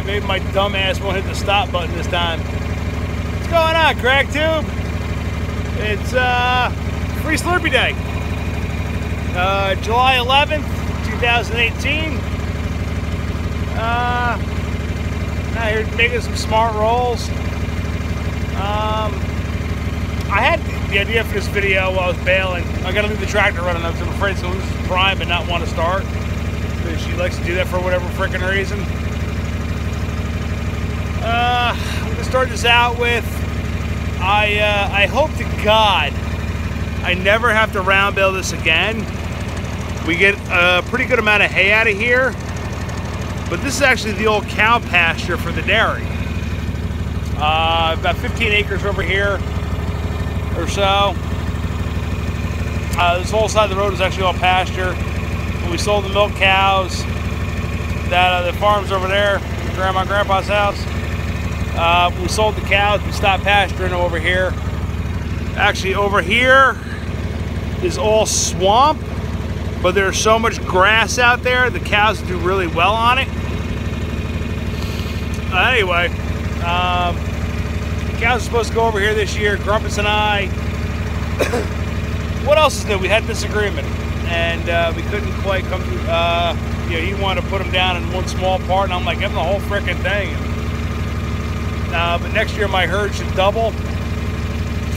maybe my dumb ass won't hit the stop button this time. What's going on, Crack Tube? It's Free Slurpee Day. July 11th, 2018. Out here making some smart rolls. I had the idea for this video while I was bailing. I gotta leave the tractor running because I'm afraid it's gonna lose its prime and not want to start. Because she likes to do that for whatever frickin' reason. I'm gonna start this out with, I hope to God I never have to round bale this again. We get a pretty good amount of hay out of here, but this is actually the old cow pasture for the dairy. About 15 acres over here or so. This whole side of the road is actually all pasture. When we sold the milk cows, the farm's over there, Grandma and Grandpa's house. We sold the cows, we stopped pasturing them over here. Actually, over here is all swamp, but there's so much grass out there, the cows do really well on it. Anyway, the cows are supposed to go over here this year. Grumpus and I, what else is new? We had disagreement, and we couldn't quite come to, he wanted to put them down in one small part, and I'm like, give them the whole frickin' thing. But next year my herd should double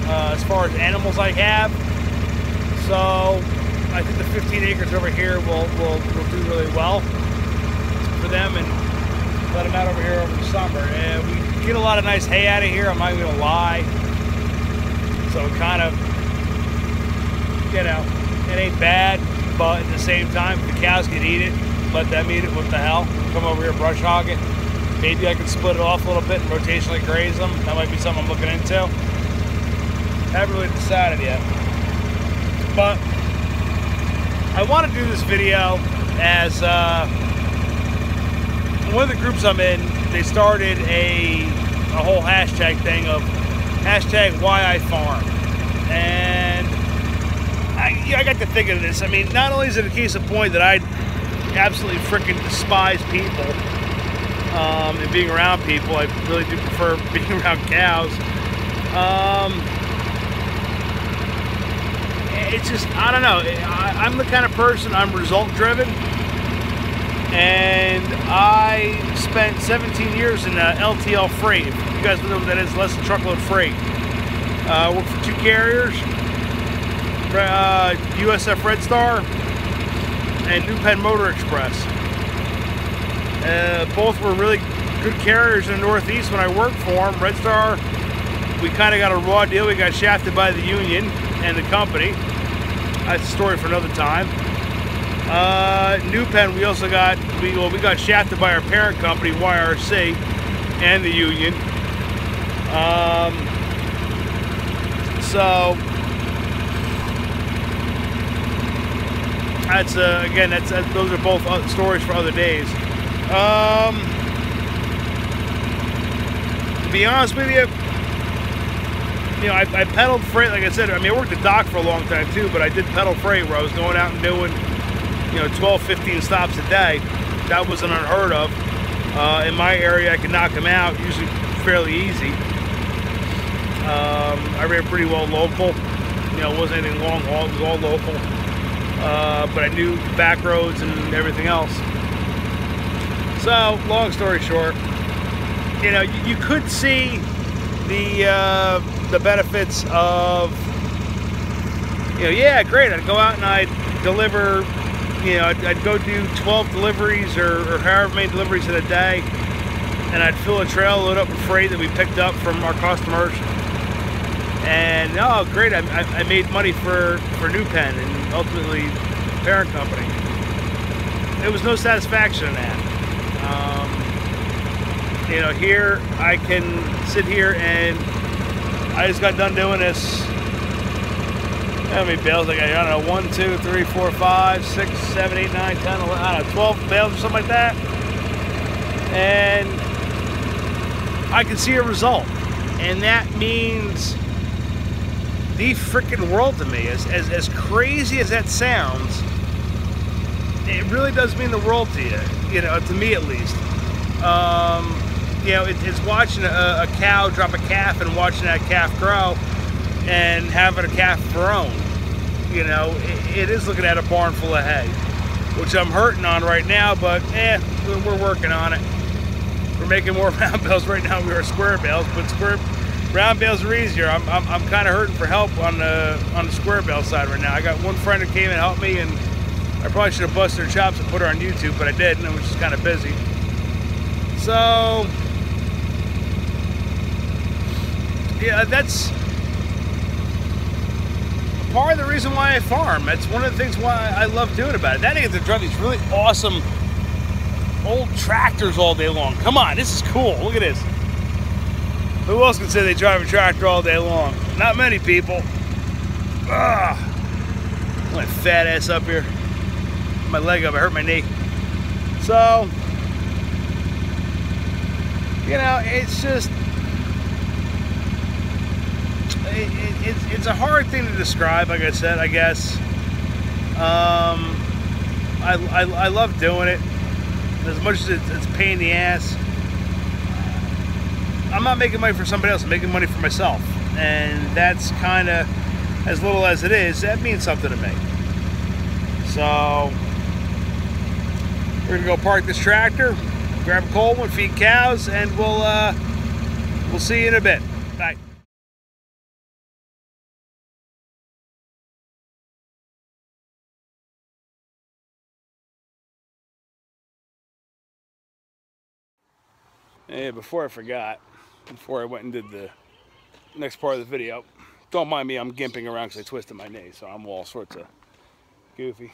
as far as animals I have. So I think the 15 acres over here will do really well for them, and let them out over here over the summer. And we get a lot of nice hay out of here, I'm not even gonna lie. So it kind of, it ain't bad, but at the same time, if the cows can eat it, let them eat it, what the hell? Come over here, brush hog it. Maybe I can split it off a little bit and rotationally graze them. That might be something I'm looking into. Haven't really decided yet. But I want to do this video as one of the groups I'm in, they started a whole hashtag thing of hashtag why I farm. And I got to think of this. I mean, not only is it a case in point that I absolutely freaking despise people and being around people, I really do prefer being around cows. It's just, I don't know, I'm the kind of person, I'm result driven, and I spent 17 years in LTL freight. If you guys know what that is, less than truckload freight. Worked for two carriers, USF Red Star and New Penn Motor Express. Both were really good carriers in the Northeast when I worked for them. Red Star, we kind of got a raw deal. We got shafted by the union and the company. That's a story for another time. New Penn, we also got, we got shafted by our parent company, YRC, and the union. So that's again, those are both stories for other days. To be honest with you, I peddled freight, like I said. I mean, I worked at dock for a long time too, but I did peddle freight where I was going out and doing, 12, 15 stops a day. That wasn't unheard of. In my area, I could knock them out, usually fairly easy. I ran pretty well local. It wasn't anything long haul, it was all local. But I knew the back roads and everything else. So, long story short, you could see the benefits of, yeah, great, I'd go out and I'd deliver, I'd go do 12 deliveries or however many deliveries in a day, and I'd fill a trail, load up with freight that we picked up from our customers, and oh great, I made money for New Penn and ultimately the parent company. There was no satisfaction in that. Here I can sit here and I just got done doing this. How many bales I got? I don't know, 1, 2, 3, 4, 5, 6, 7, 8, 9, 10, 11, I don't know, 12 bales or something like that. And I can see a result. And that means the freaking world to me. As crazy as that sounds, it really does mean the world to you, to me at least. You know, it's watching a cow drop a calf and watching that calf grow and having a calf of her own. You know, it is looking at a barn full of hay, which I'm hurting on right now, but we're working on it. We're making more round bales right now than we are square bales, but round bales are easier. I'm kind of hurting for help on the square bale side right now. I got one friend who came and helped me, and I probably should have busted her chops and put her on YouTube, but I didn't. I was just kind of busy. So yeah, that's part of the reason why I farm. That's one of the things why I love doing about it. Then I get to drive these really awesome old tractors all day long. Come on, this is cool. Look at this. Who else can say they drive a tractor all day long? Not many people. Ugh. My fat ass up here. My leg up, I hurt my knee. So, you know, it's just, it's a hard thing to describe, like I said, I guess. I love doing it. As much as it's a pain in the ass, I'm not making money for somebody else, I'm making money for myself. And that's kind of, as little as it is, that means something to me. So, we're gonna go park this tractor, grab a cold one, feed cows, and we'll see you in a bit. Bye. Yeah, before I forgot, before I went and did the next part of the video, don't mind me, I'm gimping around because I twisted my knee, so I'm all sorts of goofy.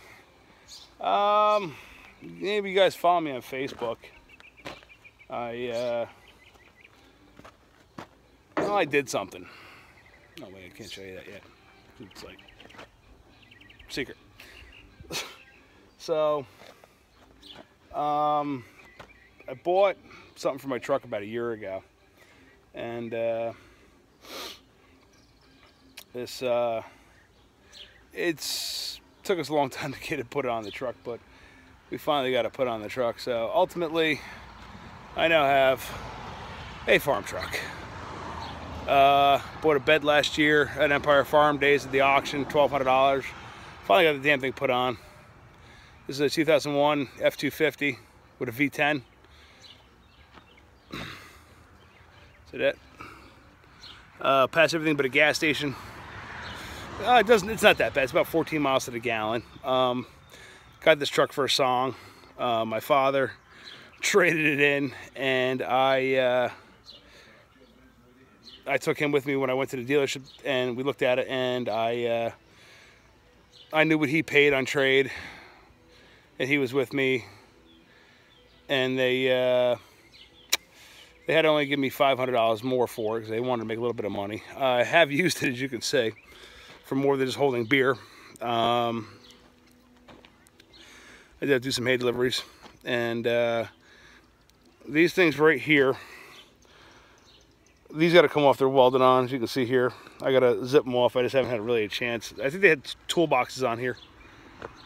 Maybe you guys follow me on Facebook. I did something. Oh wait, I can't show you that yet. It's like secret. So, I bought something for my truck about a year ago, and it's took us a long time to get it put on the truck, but we finally got it put on the truck. So ultimately, I now have a farm truck. Bought a bed last year at Empire Farm Days at the auction, $1,200. Finally got the damn thing put on. This is a 2001 F250 with a V10. See that? Past everything but a gas station. It's not that bad. It's about 14 miles to the gallon. Got this truck for a song. My father traded it in, and I took him with me when I went to the dealership, and we looked at it, and I knew what he paid on trade, and he was with me, and they had to only give me $500 more for it because they wanted to make a little bit of money. I have used it, as you can see, for more than just holding beer. I did do some hay deliveries, and these things right here, these got to come off. They're welded on, as you can see here. I got to zip them off. I just haven't had really a chance. I think they had toolboxes on here,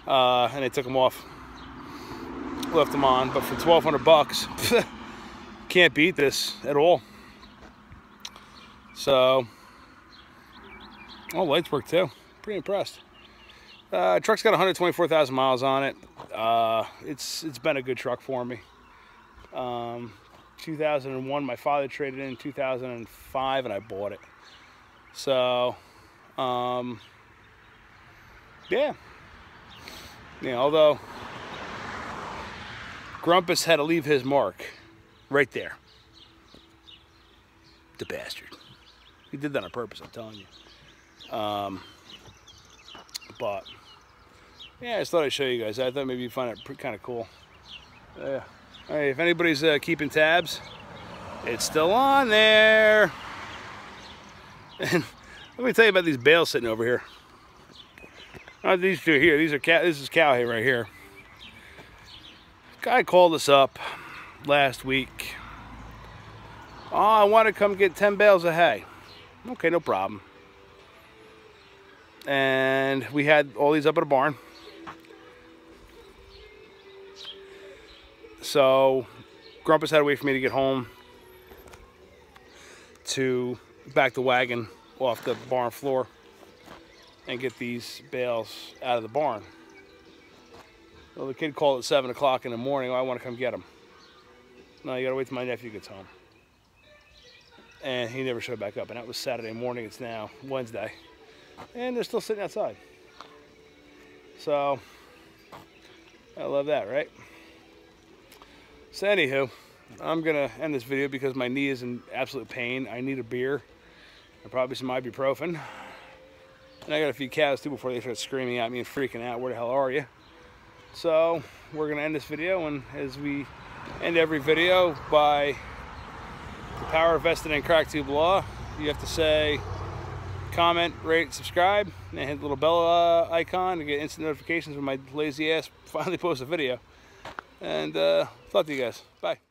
and they took them off, left them on. But for 1,200 bucks, can't beat this at all. So, oh, lights work too. Pretty impressed. Truck's got 124,000 miles on it. It's been a good truck for me. 2001, my father traded in 2005, and I bought it. So, yeah. Although Grumpus had to leave his mark right there. The bastard. He did that on purpose, I'm telling you. But yeah, I just thought I'd show you guys. I thought maybe you'd find it kind of cool. Yeah. Hey, if anybody's keeping tabs, it's still on there. And let me tell you about these bales sitting over here. These two here. This is cow hay right here. Guy called us up last week. Oh, I want to come get 10 bales of hay. Okay, no problem. And we had all these up at a barn. So Grumpus had to wait for me to get home to back the wagon off the barn floor and get these bales out of the barn. Well, the kid called at 7 o'clock in the morning. I want to come get them. No, you gotta wait till my nephew gets home. And he never showed back up. And that was Saturday morning. It's now Wednesday. And they're still sitting outside. So, I love that, right? So anywho, I'm gonna end this video because my knee is in absolute pain. I need a beer and probably some ibuprofen. And I got a few cows too before they start screaming at me and freaking out. Where the hell are you? So we're gonna end this video, and as we end every video by the power vested in CrackTube law, you have to say comment, rate, subscribe, and hit the little bell icon to get instant notifications when my lazy ass finally posts a video. And talk to you guys. Bye.